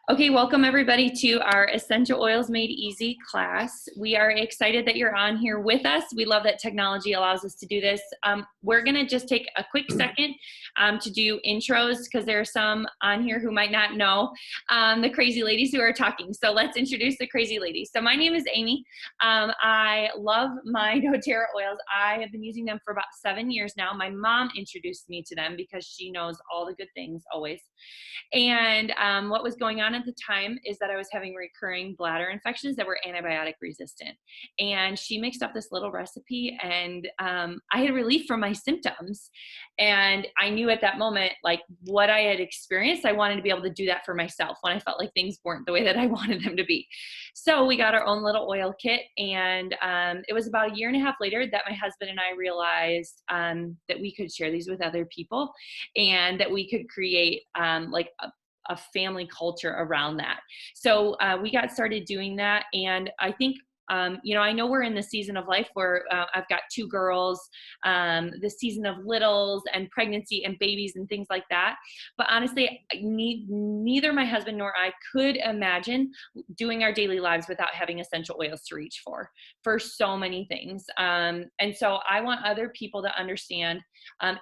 Okay, welcome everybody to our Essential Oils Made Easy class. We are excited that you're on here with us. We love that technology allows us to do this. We're gonna just take a quick second to do intros because there are some on here who might not know the crazy ladies who are talking. So let's introduce the crazy ladies. So my name is Amy. I love my doTERRA oils. I have been using them for about 7 years now. My mom introduced me to them because she knows all the good things always. And what was going on at the time is that I was having recurring bladder infections that were antibiotic resistant. And she mixed up this little recipe, and I had relief from my symptoms. And I knew at that moment, like what I had experienced, I wanted to be able to do that for myself when I felt like things weren't the way that I wanted them to be. So we got our own little oil kit, and it was about 1.5 years later that my husband and I realized that we could share these with other people and that we could create like a family culture around that. So we got started doing that. And I think, I know we're in the season of life where I've got 2 girls, the season of littles and pregnancy and babies and things like that. But honestly, neither my husband nor I could imagine doing our daily lives without having essential oils to reach for so many things. And so I want other people to understand,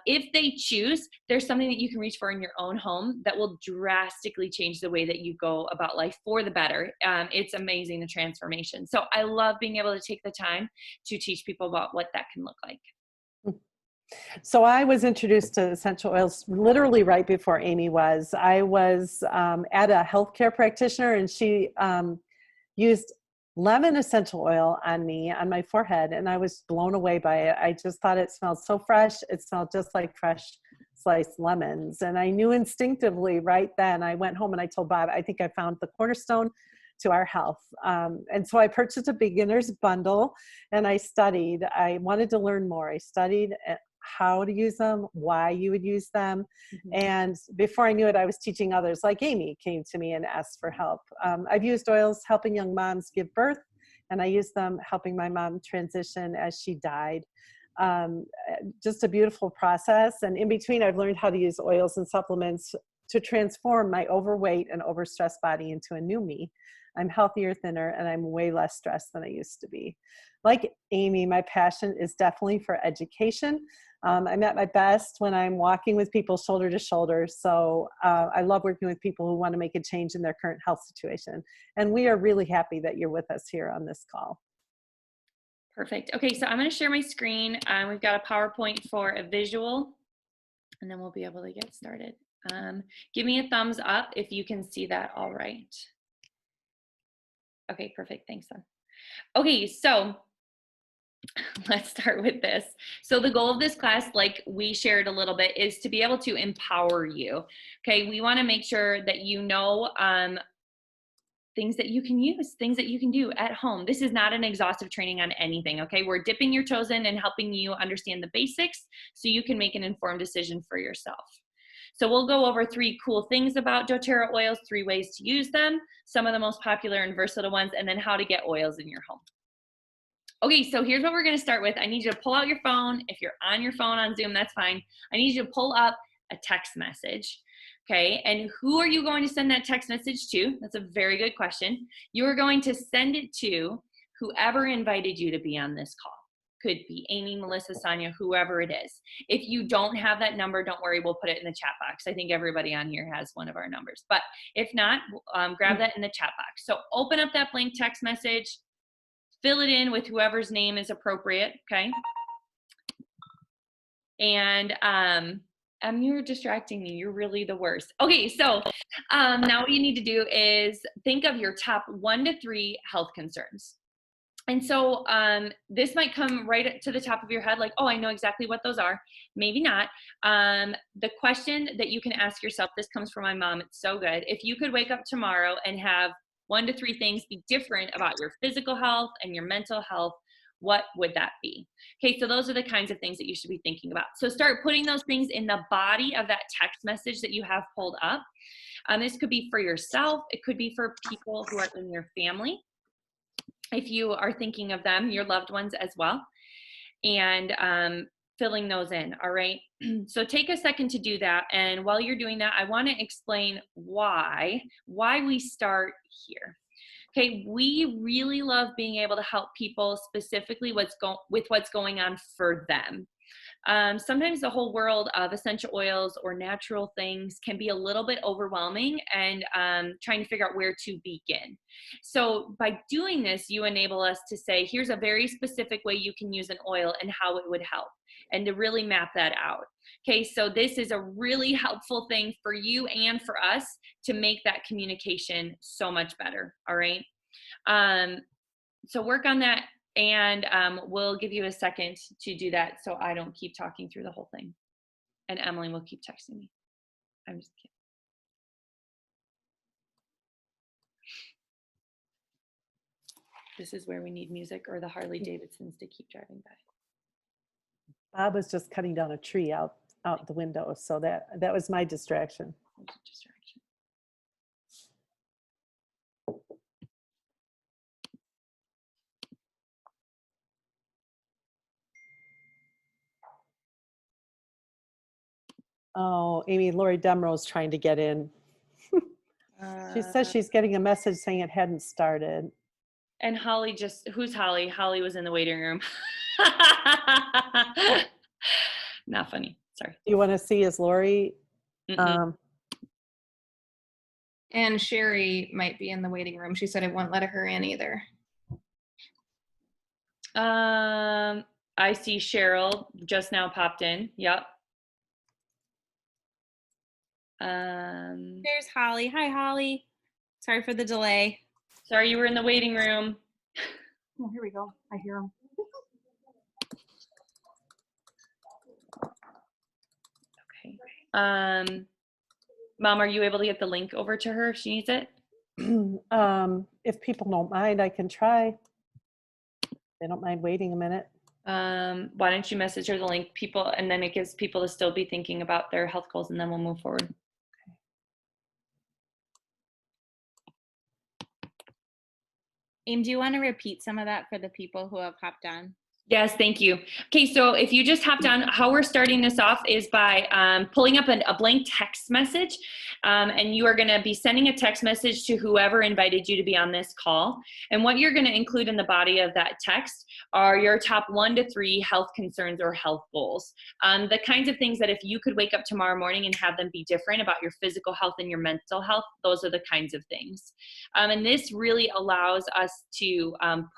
if they choose, there's something that you can reach for in your own home that will drastically change the way that you go about life for the better. It's amazing, the transformation. So I love being able to take the time to teach people about what that can look like. So I was introduced to essential oils literally right before Amy was. I was at a healthcare practitioner, and she used lemon essential oil on me, on my forehead, and I was blown away by it. I just thought it smelled so fresh. It smelled just like fresh sliced lemons. And I knew instinctively right then. I went home and I told Bob, I think I found the cornerstone to our health. And so I purchased a beginner's bundle, and I studied. I wanted to learn more. I studied how to use them, why you would use them. Mm-hmm. And before I knew it, I was teaching others, like Amy came to me and asked for help. I've used oils helping young moms give birth, and I used them helping my mom transition as she died. Just a beautiful process. And in between, I've learned how to use oils and supplements to transform my overweight and overstressed body into a new me. I'm healthier, thinner, and I'm way less stressed than I used to be. Like Amy, my passion is definitely for education. I'm at my best when I'm walking with people shoulder to shoulder. So I love working with people who want to make a change in their current health situation. And we are really happy that you're with us here on this call. Perfect. Okay, so I'm going to share my screen. We've got a PowerPoint for a visual, and then we'll be able to get started. Give me a thumbs up if you can see that all right. Okay, perfect. Thanks, son. Okay, so let's start with this. So the goal of this class, like we shared a little bit, is to be able to empower you. Okay, we want to make sure that you know things that you can use, things that you can do at home. This is not an exhaustive training on anything, okay? We're dipping your toes in and helping you understand the basics so you can make an informed decision for yourself. So we'll go over 3 cool things about doTERRA oils, 3 ways to use them, some of the most popular and versatile ones, and then how to get oils in your home. Okay, so here's what we're gonna start with. I need you to pull out your phone. If you're on your phone on Zoom, that's fine. I need you to pull up a text message, okay? And who are you going to send that text message to? That's a very good question. You are going to send it to whoever invited you to be on this call. Could be Amy, Melissa, Sonia, whoever it is. If you don't have that number, don't worry, we'll put it in the chat box. I think everybody on here has one of our numbers. But if not, grab that in the chat box. So open up that blank text message, fill it in with whoever's name is appropriate, okay? And you're distracting me. You're really the worst. Okay, so now what you need to do is think of your top 1 to 3 health concerns. And so this might come right to the top of your head, like, oh, I know exactly what those are. Maybe not. The question that you can ask yourself, this comes from my mom, it's so good. If you could wake up tomorrow and have 1 to 3 things be different about your physical health and your mental health, what would that be? Okay, so those are the kinds of things that you should be thinking about. So start putting those things in the body of that text message that you have pulled up. This could be for yourself. It could be for people who are in your family, if you are thinking of them, your loved ones as well. And filling those in, all right? So take a second to do that. And while you're doing that, I want to explain why we start here. Okay, we really love being able to help people specifically with what's going on for them. Sometimes the whole world of essential oils or natural things can be a little bit overwhelming and trying to figure out where to begin. So by doing this, you enable us to say, here's a very specific way you can use an oil and how it would help, and to really map that out. Okay, so this is a really helpful thing for you and for us to make that communication so much better, all right? So work on that, and we'll give you a second to do that so I don't keep talking through the whole thing. And Emily will keep texting me. I'm just kidding. This is where we need music or the Harley Davidsons to keep driving by. Bob was just cutting down a tree out the window, so that was my distraction. Distraction. Oh, Amy, Lori Demro's trying to get in. She says she's getting a message saying it hadn't started. And Holly who's Holly? Holly was in the waiting room. Not funny. Sorry. Do you want to see, is Lori? And Sherry might be in the waiting room. She said it won't let her in either. I see Cheryl just now popped in. Yep. There's Holly. Hi, Holly. Sorry for the delay. Sorry, you were in the waiting room. Oh, here we go. I hear him. Okay. Mom, are you able to get the link over to her if she needs it? If people don't mind, I can try. They don't mind waiting a minute. Why don't you message her the link, people, and then it gives people to still be thinking about their health goals, and then we'll move forward. Aim, do you want to repeat some of that for the people who have hopped on? Yes, thank you. Okay, so if you just hopped on, how we're starting this off is by pulling up a blank text message, and you are going to be sending a text message to whoever invited you to be on this call. And what you're going to include in the body of that text are your top 1 to 3 health concerns or health goals. The kinds of things that if you could wake up tomorrow morning and have them be different about your physical health and your mental health, those are the kinds of things. And this really allows us to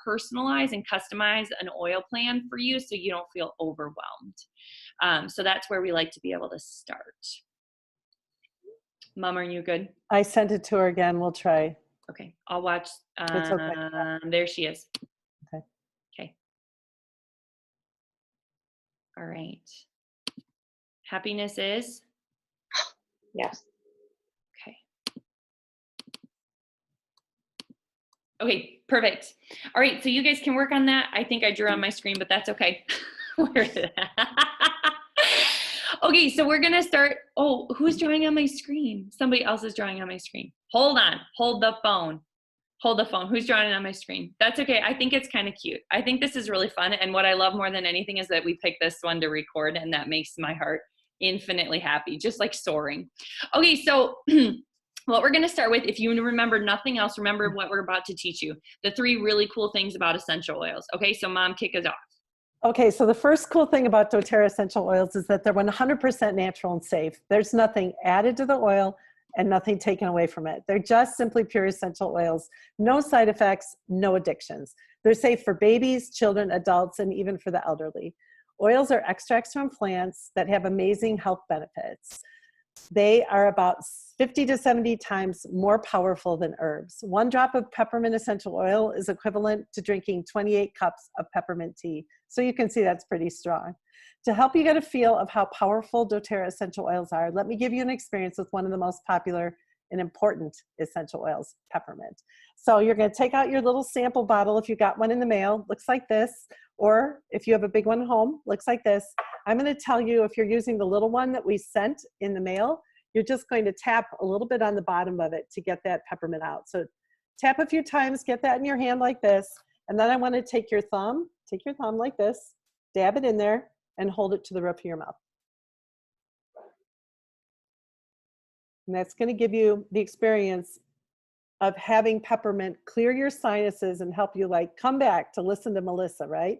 personalize and customize an oil plan for you so you don't feel overwhelmed. So that's where we like to be able to start. Mom, are you good? I sent it to her again. We'll try. Okay, I'll watch. It's okay. There she is. Okay. Okay. All right. Happiness is? Yes. Okay. Okay, perfect. All right, so you guys can work on that. I think I drew on my screen, but that's okay. Where is it? Okay, so we're gonna start. Oh, who's drawing on my screen? Somebody else is drawing on my screen. Hold on, hold the phone. Hold the phone. Who's drawing on my screen? That's okay. I think it's kind of cute. I think this is really fun. And what I love more than anything is that we picked this one to record, and that makes my heart infinitely happy, just like soaring. Okay, so what we're going to start with, if you remember nothing else, remember what we're about to teach you. The 3 really cool things about essential oils. Okay, so Mom, kick us off. Okay, so the first cool thing about doTERRA essential oils is that they're 100% natural and safe. There's nothing added to the oil and nothing taken away from it. They're just simply pure essential oils. No side effects, no addictions. They're safe for babies, children, adults, and even for the elderly. Oils are extracts from plants that have amazing health benefits. They are about 50 to 70 times more powerful than herbs. 1 drop of peppermint essential oil is equivalent to drinking 28 cups of peppermint tea. So you can see that's pretty strong. To help you get a feel of how powerful doTERRA essential oils are, let me give you an experience with one of the most popular and important essential oils, peppermint. So you're going to take out your little sample bottle if you got one in the mail, looks like this, or if you have a big one at home, looks like this. I'm going to tell you if you're using the little one that we sent in the mail, you're just going to tap a little bit on the bottom of it to get that peppermint out. So tap a few times, get that in your hand like this, and then I want to take your thumb like this, dab it in there, and hold it to the roof of your mouth. And that's going to give you the experience of having peppermint clear your sinuses and help you like come back to listen to Melissa, right?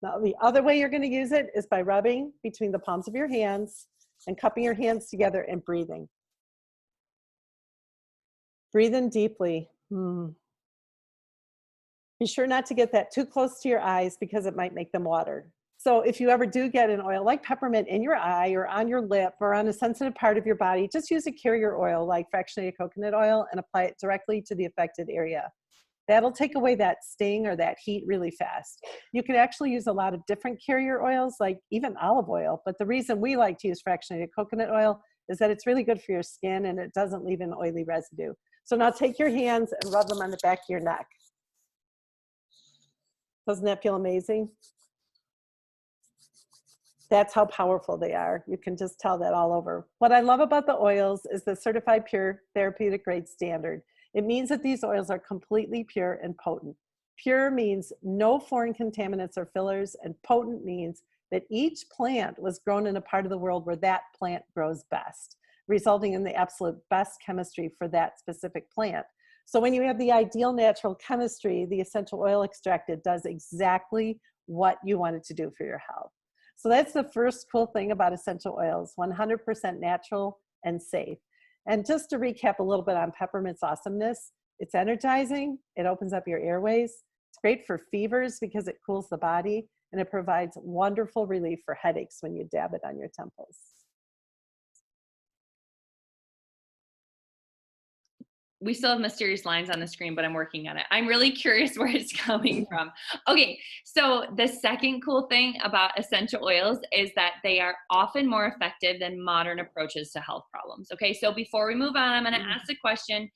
Now, the other way you're going to use it is by rubbing between the palms of your hands and cupping your hands together and breathing. Breathe in deeply. Be sure not to get that too close to your eyes because it might make them water. So if you ever do get an oil like peppermint in your eye or on your lip or on a sensitive part of your body, just use a carrier oil like fractionated coconut oil and apply it directly to the affected area. That'll take away that sting or that heat really fast. You can actually use a lot of different carrier oils, like even olive oil, but the reason we like to use fractionated coconut oil is that it's really good for your skin and it doesn't leave an oily residue. So now take your hands and rub them on the back of your neck. Doesn't that feel amazing? That's how powerful they are. You can just tell that all over. What I love about the oils is the certified pure therapeutic grade standard. It means that these oils are completely pure and potent. Pure means no foreign contaminants or fillers, and potent means that each plant was grown in a part of the world where that plant grows best, resulting in the absolute best chemistry for that specific plant. So when you have the ideal natural chemistry, the essential oil extracted does exactly what you want it to do for your health. So that's the first cool thing about essential oils, 100% natural and safe. And just to recap a little bit on peppermint's awesomeness, it's energizing, it opens up your airways, it's great for fevers because it cools the body, and it provides wonderful relief for headaches when you dab it on your temples. We still have mysterious lines on the screen, but I'm working on it. I'm really curious where it's coming from. Okay, so the second cool thing about essential oils is that they are often more effective than modern approaches to health problems. Okay, so before we move on, I'm going to ask the question.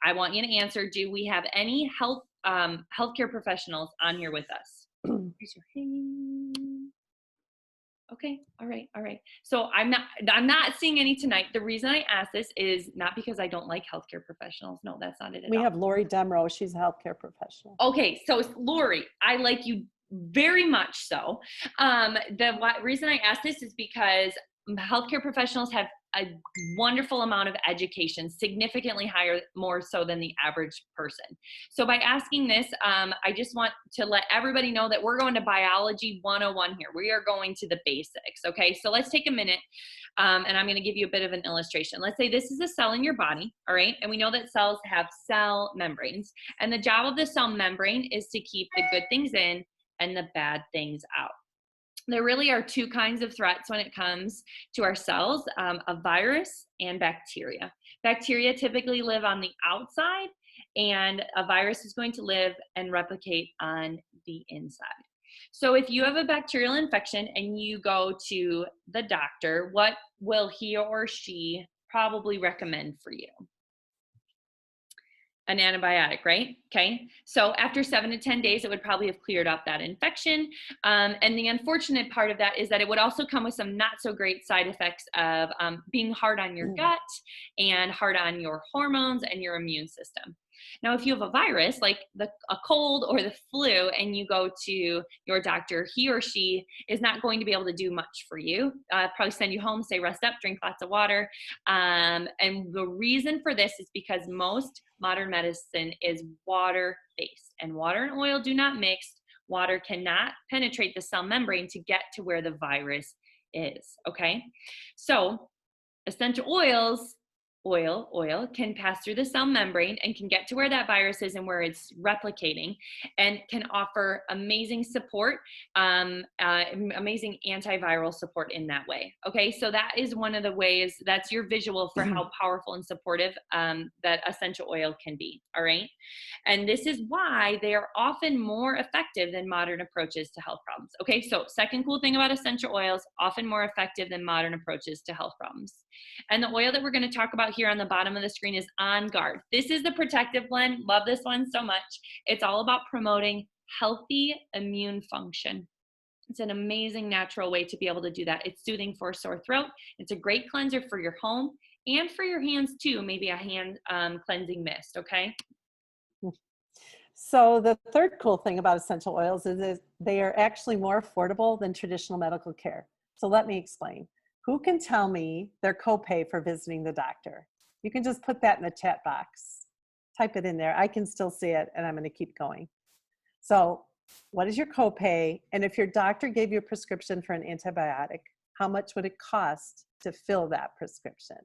I want you to answer. Do we have any healthcare professionals on here with us? Raise your hand. Okay, all right. So I'm not seeing any tonight. The reason I ask this is not because I don't like healthcare professionals. No, that's not it at all. We have Lori Demrow. She's a healthcare professional. Okay, so Lori, I like you very much so. Reason I ask this is because healthcare professionals have a wonderful amount of education, significantly higher, more so than the average person. So by asking this, I just want to let everybody know that we're going to Biology 101 here. We are going to the basics, okay? So let's take a minute, and I'm gonna give you a bit of an illustration. Let's say this is a cell in your body, all right? And we know that cells have cell membranes. And the job of the cell membrane is to keep the good things in and the bad things out. There really are two kinds of threats when it comes to our cells, a virus and bacteria. Bacteria typically live on the outside, and a virus is going to live and replicate on the inside. So if you have a bacterial infection and you go to the doctor, what will he or she probably recommend for you? An antibiotic, right? Okay. So after 7 to 10 days, it would probably have cleared up that infection. And the unfortunate part of that is that it would also come with some not so great side effects of being hard on your gut and hard on your hormones and your immune system. Now, if you have a virus like a cold or the flu and you go to your doctor, he or she is not going to be able to do much for you. Probably send you home, say rest up, drink lots of water. And the reason for this is because most modern medicine is water-based, and water and oil do not mix. Water cannot penetrate the cell membrane to get to where the virus is, okay? So essential oils, oil can pass through the cell membrane and can get to where that virus is and where it's replicating, and can offer amazing support, amazing antiviral support in that way. Okay, so that is one of the ways, that's your visual for how powerful and supportive that essential oil can be, all right? And this is why they are often more effective than modern approaches to health problems. Okay, so second cool thing about essential oils, often more effective than modern approaches to health problems. And the oil that we're going to talk about here on the bottom of the screen is On Guard. This is the protective blend. Love this one so much. It's all about promoting healthy immune function. It's an amazing natural way to be able to do that. It's soothing for a sore throat. It's a great cleanser for your home and for your hands too. Maybe a hand cleansing mist, okay? So the third cool thing about essential oils is that they are actually more affordable than traditional medical care. So let me explain. Who can tell me their copay for visiting the doctor? You can just put that in the chat box. Type it in there. I can still see it, and I'm going to keep going. So what is your copay? And if your doctor gave you a prescription for an antibiotic, how much would it cost to fill that prescription?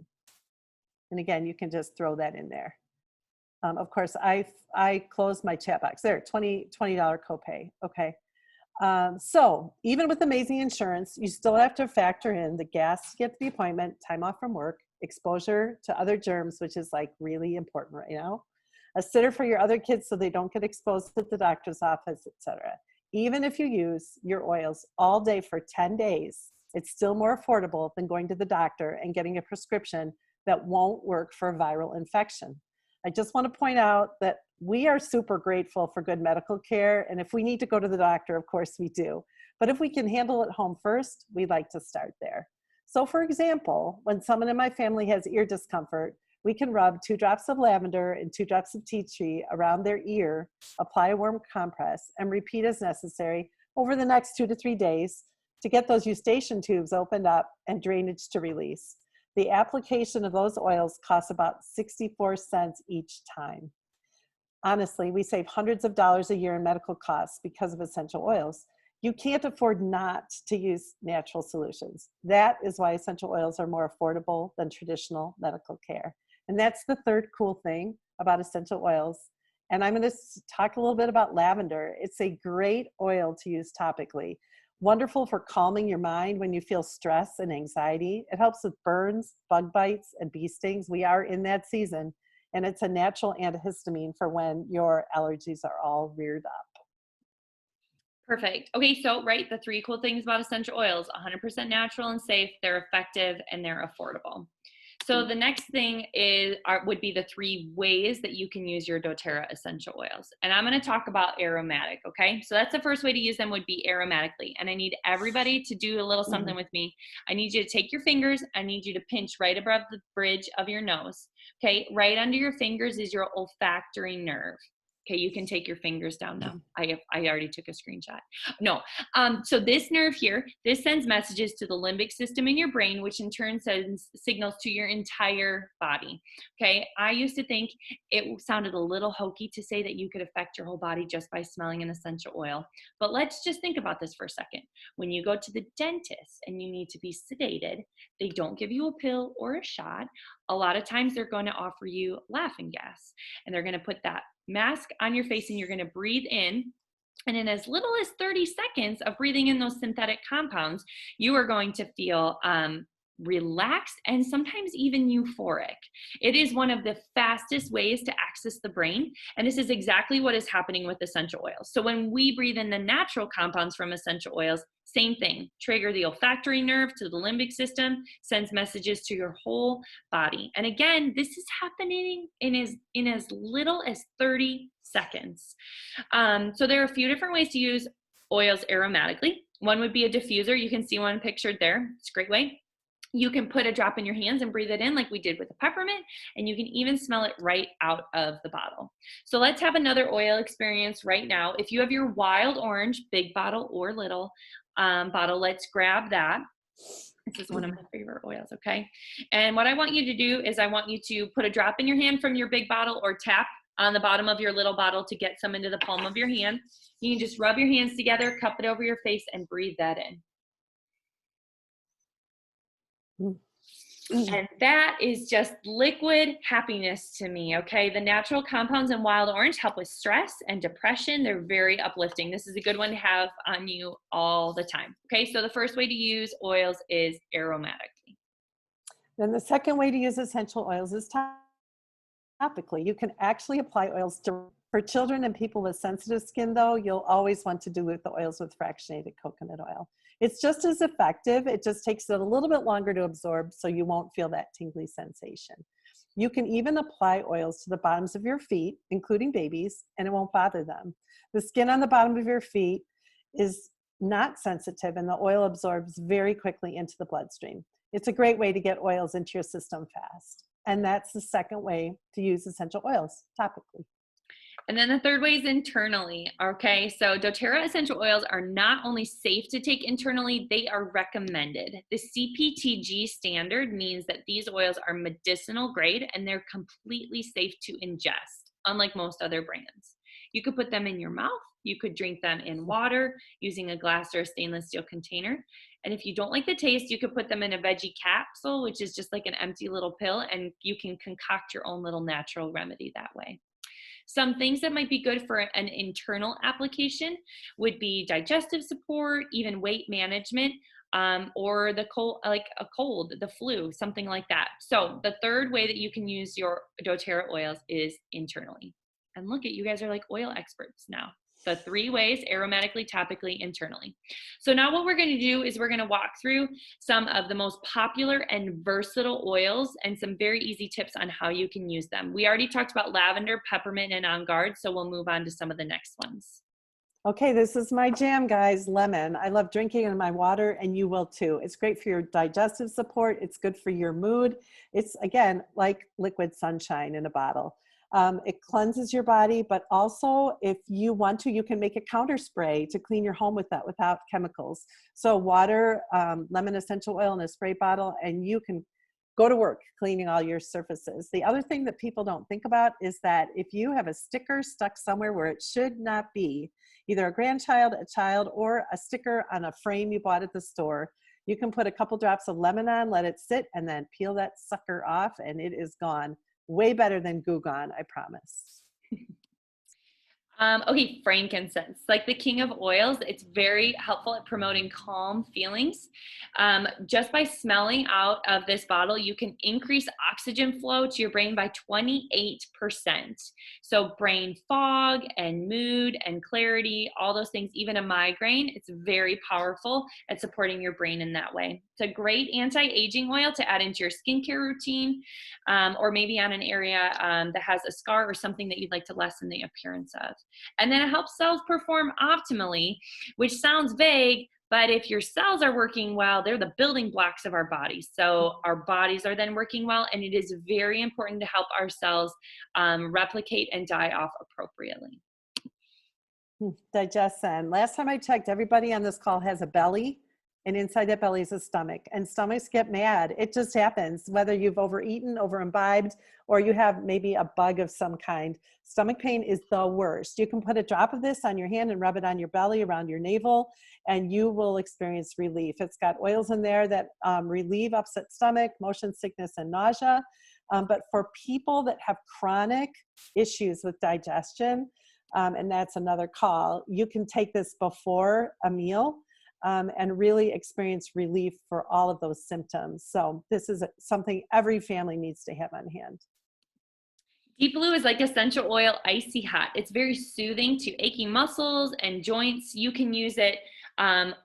And again, you can just throw that in there. Of course, I closed my chat box there, $20 copay. Okay. So even with amazing insurance, you still have to factor in the gas to get to the appointment, time off from work, exposure to other germs, which is like really important right now, a sitter for your other kids so they don't get exposed at the doctor's office, etc. Even if you use your oils all day for 10 days, it's still more affordable than going to the doctor and getting a prescription that won't work for a viral infection. I just want to point out that we are super grateful for good medical care. And if we need to go to the doctor, of course we do. But if we can handle it home first, we'd like to start there. So for example, when someone in my family has ear discomfort, we can rub 2 drops of lavender and 2 drops of tea tree around their ear, apply a warm compress, and repeat as necessary over the next 2 to 3 days to get those eustachian tubes opened up and drainage to release. The application of those oils costs about 64 cents each time. Honestly, we save hundreds of dollars a year in medical costs because of essential oils. You can't afford not to use natural solutions. That is why essential oils are more affordable than traditional medical care. And that's the third cool thing about essential oils. And I'm going to talk a little bit about lavender. It's a great oil to use topically. Wonderful for calming your mind when you feel stress and anxiety. It helps with burns, bug bites, and bee stings. We are in that season. And it's a natural antihistamine for when your allergies are all reared up. Perfect. Okay, so right, the 3 cool things about essential oils: 100% natural and safe, they're effective, and they're affordable. So the next thing would be the 3 ways that you can use your doTERRA essential oils. And I'm going to talk about aromatic, okay? So that's the first way to use them, would be aromatically. And I need everybody to do a little something with me. I need you to take your fingers, I need you to pinch right above the bridge of your nose. Okay, right under your fingers is your olfactory nerve. Okay, you can take your fingers down now. I already took a screenshot. No, so this nerve here, this sends messages to the limbic system in your brain, which in turn sends signals to your entire body. Okay, I used to think it sounded a little hokey to say that you could affect your whole body just by smelling an essential oil. But let's just think about this for a second. When you go to the dentist and you need to be sedated, they don't give you a pill or a shot. A lot of times they're going to offer you laughing gas, and they're going to put that mask on your face and you're going to breathe in. And in as little as 30 seconds of breathing in those synthetic compounds, you are going to feel relaxed and sometimes even euphoric. It is one of the fastest ways to access the brain. And this is exactly what is happening with essential oils. So when we breathe in the natural compounds from essential oils, same thing, trigger the olfactory nerve to the limbic system, sends messages to your whole body. And again, this is happening in as little as 30 seconds. So there are a few different ways to use oils aromatically. One would be a diffuser. You can see one pictured there. It's a great way. You can put a drop in your hands and breathe it in like we did with the peppermint, and you can even smell it right out of the bottle. So let's have another oil experience right now. If you have your wild orange, big bottle or little bottle, let's grab that. This is one of my favorite oils, okay? And what I want you to do is I want you to put a drop in your hand from your big bottle or tap on the bottom of your little bottle to get some into the palm of your hand. You can just rub your hands together, cup it over your face, and breathe that in. And that is just liquid happiness to me, okay? The natural compounds in wild orange help with stress and depression. They're very uplifting. This is a good one to have on you all the time, okay? So the first way to use oils is aromatically. Then the second way to use essential oils is topically. You can actually apply oils for children and people with sensitive skin, though. You'll always want to dilute the oils with fractionated coconut oil. It's just as effective. It just takes it a little bit longer to absorb, so you won't feel that tingly sensation. You can even apply oils to the bottoms of your feet, including babies, and it won't bother them. The skin on the bottom of your feet is not sensitive, and the oil absorbs very quickly into the bloodstream. It's a great way to get oils into your system fast. And that's the second way to use essential oils, topically. And then the third way is internally. Okay, so doTERRA essential oils are not only safe to take internally, they are recommended. The CPTG standard means that these oils are medicinal grade and they're completely safe to ingest, unlike most other brands. You could put them in your mouth, you could drink them in water using a glass or a stainless steel container. And if you don't like the taste, you could put them in a veggie capsule, which is just like an empty little pill, and you can concoct your own little natural remedy that way. Some things that might be good for an internal application would be digestive support, even weight management, or the cold, like a cold, the flu, something like that. So the third way that you can use your doTERRA oils is internally. And look at you guys are like oil experts now. The 3 ways: aromatically, topically, internally. So now what we're going to do is we're going to walk through some of the most popular and versatile oils and some very easy tips on how you can use them. We already talked about lavender, peppermint, and On Guard, so we'll move on to some of the next ones. Okay, this is my jam, guys, lemon. I love drinking it in my water, and you will too. It's great for your digestive support. It's good for your mood. It's, again, like liquid sunshine in a bottle. It cleanses your body, but also if you want to, you can make a counter spray to clean your home with that without chemicals. So water, lemon essential oil in a spray bottle, and you can go to work cleaning all your surfaces. The other thing that people don't think about is that if you have a sticker stuck somewhere where it should not be, either a grandchild, a child, or a sticker on a frame you bought at the store, you can put a couple drops of lemon on, let it sit, and then peel that sucker off, and it is gone. Way better than Goo Gone, I promise. Okay, frankincense, like the king of oils, it's very helpful at promoting calm feelings. Just by smelling out of this bottle, you can increase oxygen flow to your brain by 28%. So brain fog and mood and clarity, all those things, even a migraine, it's very powerful at supporting your brain in that way. It's a great anti-aging oil to add into your skincare routine, or maybe on an area that has a scar or something that you'd like to lessen the appearance of. And then it helps cells perform optimally, which sounds vague, but if your cells are working well, they're the building blocks of our bodies. So our bodies are then working well, and it is very important to help our cells replicate and die off appropriately. Digestion. Last time I checked, everybody on this call has a belly, and inside that belly is a stomach, and stomachs get mad. It just happens, whether you've overeaten, over imbibed, or you have maybe a bug of some kind. Stomach pain is the worst. You can put a drop of this on your hand and rub it on your belly, around your navel, and you will experience relief. It's got oils in there that relieve upset stomach, motion sickness, and nausea. But for people that have chronic issues with digestion, and that's another call, you can take this before a meal and really experience relief for all of those symptoms. So this is something every family needs to have on hand. Deep Blue is like essential oil icy hot. It's very soothing to aching muscles and joints. You can use it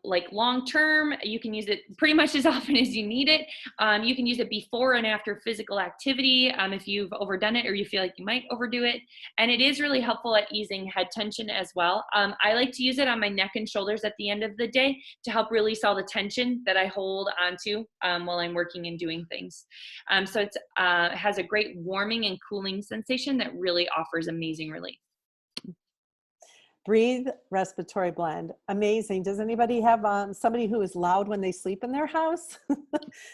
like long term. You can use it pretty much as often as you need it. You can use it before and after physical activity if you've overdone it or you feel like you might overdo it. And it is really helpful at easing head tension as well. I like to use it on my neck and shoulders at the end of the day to help release all the tension that I hold onto while I'm working and doing things. So it has a great warming and cooling sensation that really offers amazing relief. Breathe Respiratory Blend. Amazing. Does anybody have somebody who is loud when they sleep in their house?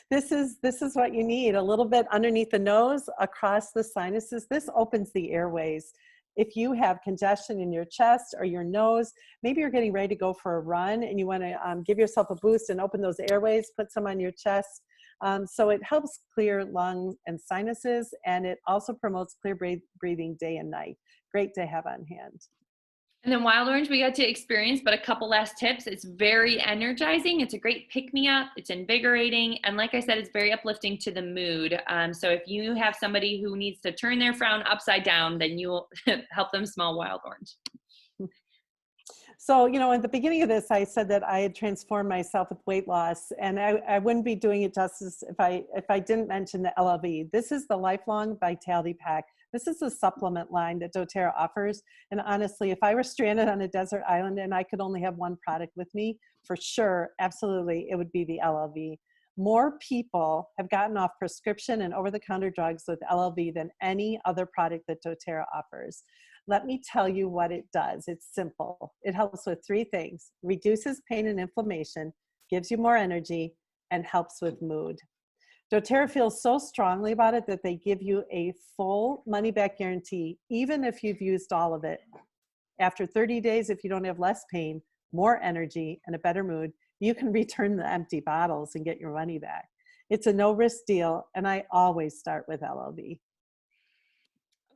This is what you need. A little bit underneath the nose, across the sinuses. This opens the airways. If you have congestion in your chest or your nose, maybe you're getting ready to go for a run and you want to give yourself a boost and open those airways, put some on your chest. So it helps clear lungs and sinuses, and it also promotes clear breathing day and night. Great to have on hand. And then Wild Orange we got to experience, but a couple last tips. It's very energizing. It's a great pick-me-up. It's invigorating. And like I said, it's very uplifting to the mood. So if you have somebody who needs to turn their frown upside down, then you'll help them smell Wild Orange. So, at the beginning of this, I said that I had transformed myself with weight loss, and I wouldn't be doing it justice if I didn't mention the LLV. This is the Lifelong Vitality Pack. This is a supplement line that doTERRA offers. And honestly, if I were stranded on a desert island and I could only have one product with me, for sure, absolutely, it would be the LLV. More people have gotten off prescription and over-the-counter drugs with LLV than any other product that doTERRA offers. Let me tell you what it does. It's simple. It helps with 3 things: reduces pain and inflammation, gives you more energy, and helps with mood. doTERRA feels so strongly about it that they give you a full money-back guarantee, even if you've used all of it. After 30 days, if you don't have less pain, more energy, and a better mood, you can return the empty bottles and get your money back. It's a no-risk deal, and I always start with LLV.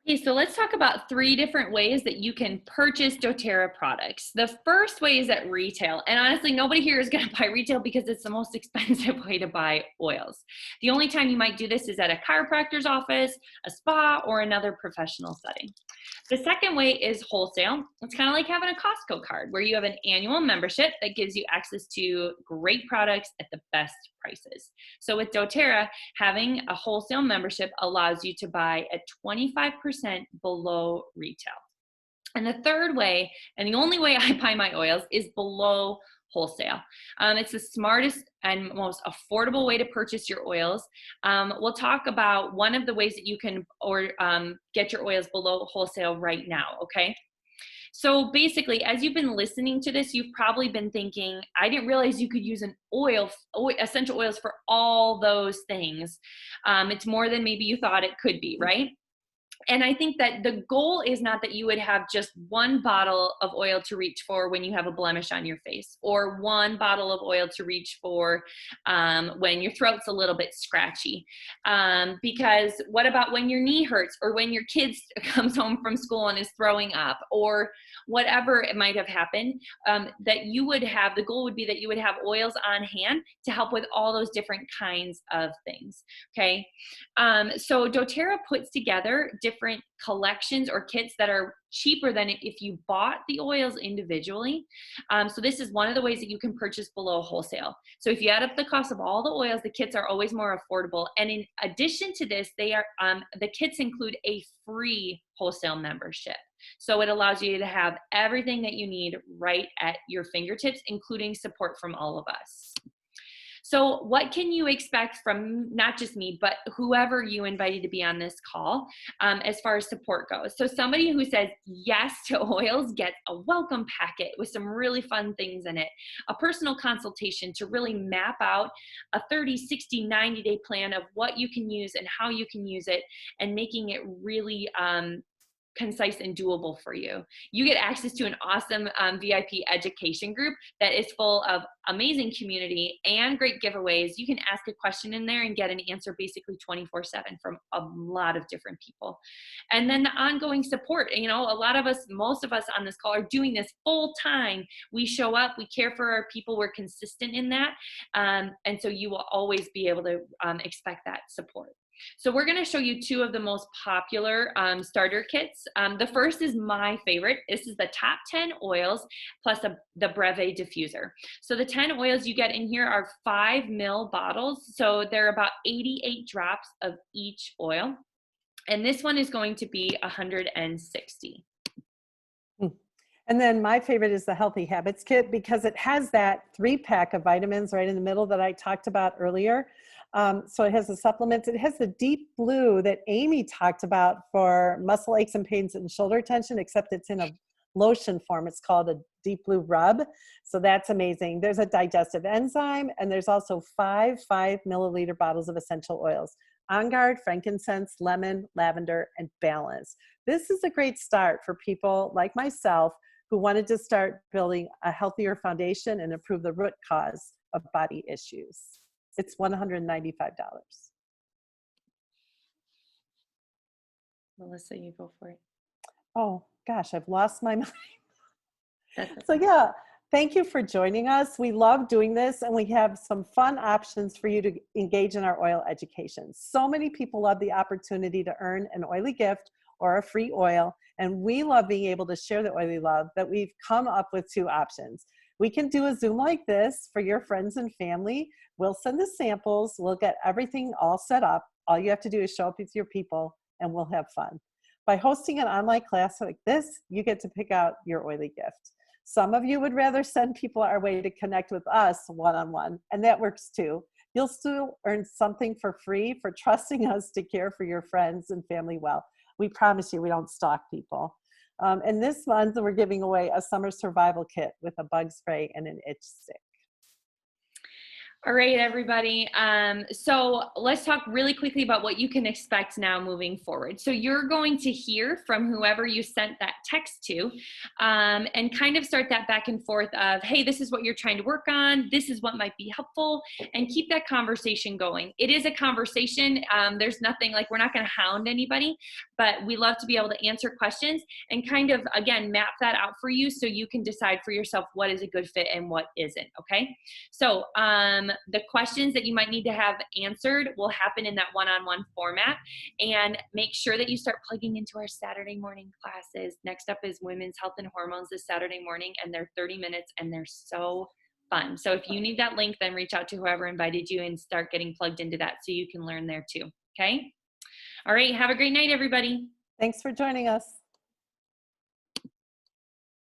Okay, so let's talk about 3 different ways that you can purchase doTERRA products. The first way is at retail. And honestly, nobody here is going to buy retail because it's the most expensive way to buy oils. The only time you might do this is at a chiropractor's office, a spa, or another professional setting. The second way is wholesale. It's kind of like having a Costco card where you have an annual membership that gives you access to great products at the best prices. So with doTERRA, having a wholesale membership allows you to buy at 25% below retail. And the third way, and the only way I buy my oils, is below wholesale. It's the smartest and most affordable way to purchase your oils. We'll talk about one of the ways that you can get your oils below wholesale right now, okay? So basically, as you've been listening to this, you've probably been thinking, I didn't realize you could use an essential oils for all those things. It's more than maybe you thought it could be, right? And I think that the goal is not that you would have just one bottle of oil to reach for when you have a blemish on your face, or one bottle of oil to reach for when your throat's a little bit scratchy. Because what about when your knee hurts, or when your kid comes home from school and is throwing up, or whatever it might have happened, that you would have, the goal would be that you would have oils on hand to help with all those different kinds of things, okay? So doTERRA puts together different collections or kits that are cheaper than if you bought the oils individually. So this is one of the ways that you can purchase below wholesale. So if you add up the cost of all the oils, the kits are always more affordable. And in addition to this, they are the kits include a free wholesale membership. So it allows you to have everything that you need right at your fingertips, including support from all of us. So what can you expect from not just me, but whoever you invited to be on this call as far as support goes? So somebody who says yes to oils gets a welcome packet with some really fun things in it, a personal consultation to really map out a 30, 60, 90-day plan of what you can use and how you can use it, and making it really concise and doable for you. You get access to an awesome VIP education group that is full of amazing community and great giveaways. You can ask a question in there and get an answer basically 24/7 from a lot of different people. And then the ongoing support. You know, a lot of us, most of us on this call are doing this full time. We show up, we care for our people, we're consistent in that. And so you will always be able to expect that support. So we're going to show you 2 of the most popular starter kits. The first is my favorite. This is the top 10 oils plus the Breve diffuser. So the 10 oils you get in here are 5 ml bottles. So they're about 88 drops of each oil. And this one is going to be 160. And then my favorite is the Healthy Habits Kit, because it has that 3-pack of vitamins right in the middle that I talked about earlier. So it has the supplements. It has the Deep Blue that Amy talked about for muscle aches and pains and shoulder tension, except it's in a lotion form. It's called a Deep Blue Rub. So that's amazing. There's a digestive enzyme, and there's also 5 5-milliliter bottles of essential oils: On Guard, frankincense, lemon, lavender, and balance. This is a great start for people like myself who wanted to start building a healthier foundation and improve the root cause of body issues. It's $195. Melissa, you go for it. Oh gosh, I've lost my mind. That's okay. So yeah, thank you for joining us. We love doing this, and we have some fun options for you to engage in our oil education. So many people love the opportunity to earn an oily gift or a free oil, and we love being able to share the oily love that we've come up with 2 options. We can do a Zoom like this for your friends and family. We'll send the samples. We'll get everything all set up. All you have to do is show up with your people, and we'll have fun. By hosting an online class like this, you get to pick out your oily gift. Some of you would rather send people our way to connect with us one-on-one, and that works too. You'll still earn something for free for trusting us to care for your friends and family well. We promise you we don't stalk people. And this month, we're giving away a summer survival kit with a bug spray and an itch stick. All right, everybody. So let's talk really quickly about what you can expect now moving forward. So you're going to hear from whoever you sent that text to, and kind of start that back and forth of, hey, this is what you're trying to work on. This is what might be helpful, and keep that conversation going. It is a conversation. There's nothing like, we're not going to hound anybody, but we love to be able to answer questions and kind of, again, map that out for you so you can decide for yourself what is a good fit and what isn't. Okay. So, the questions that you might need to have answered will happen in that one-on-one format, and make sure that you start plugging into our Saturday morning classes. Next up is Women's Health and Hormones this Saturday morning, and they're 30 minutes and they're so fun. So if you need that link, then reach out to whoever invited you and start getting plugged into that so you can learn there too. Okay. All right. Have a great night, everybody. Thanks for joining us.